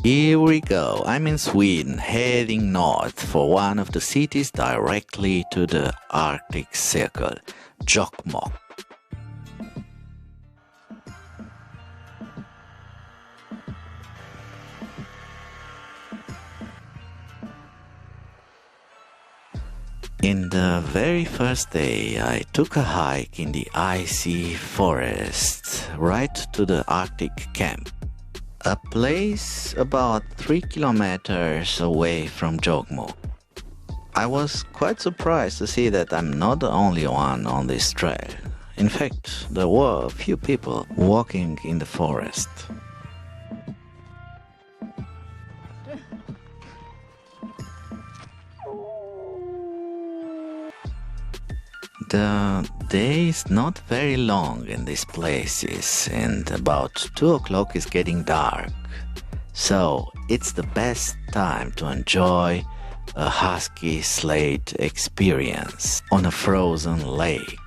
Here we go. I'm in Sweden, heading north for one of the cities directly to the Arctic Circle, Jokkmokk. In the very first day, I took a hike in the icy forest right to the Arctic camp, a place about 3 kilometers away from Jokkmokk. I was quite surprised to see that I'm not the only one on this trail. In fact, there were a few people walking in the forest. The day is not very long in these places, and about 2 o'clock is getting dark, so it's the best time to enjoy a husky sled experience on a frozen lake.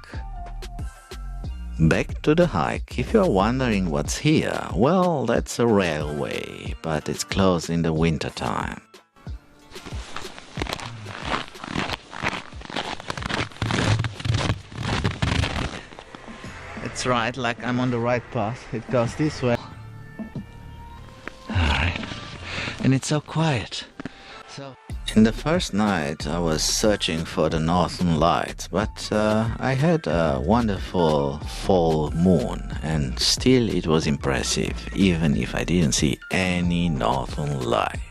Back to the hike. If you're wondering what's here, well, that's a railway, but it's closed in the winter time. It's right, like I'm on the right path. It goes this way. Alright. And it's so quiet. In the first night I was searching for the northern lights, but I had a wonderful full moon and still it was impressive, even if I didn't see any northern light.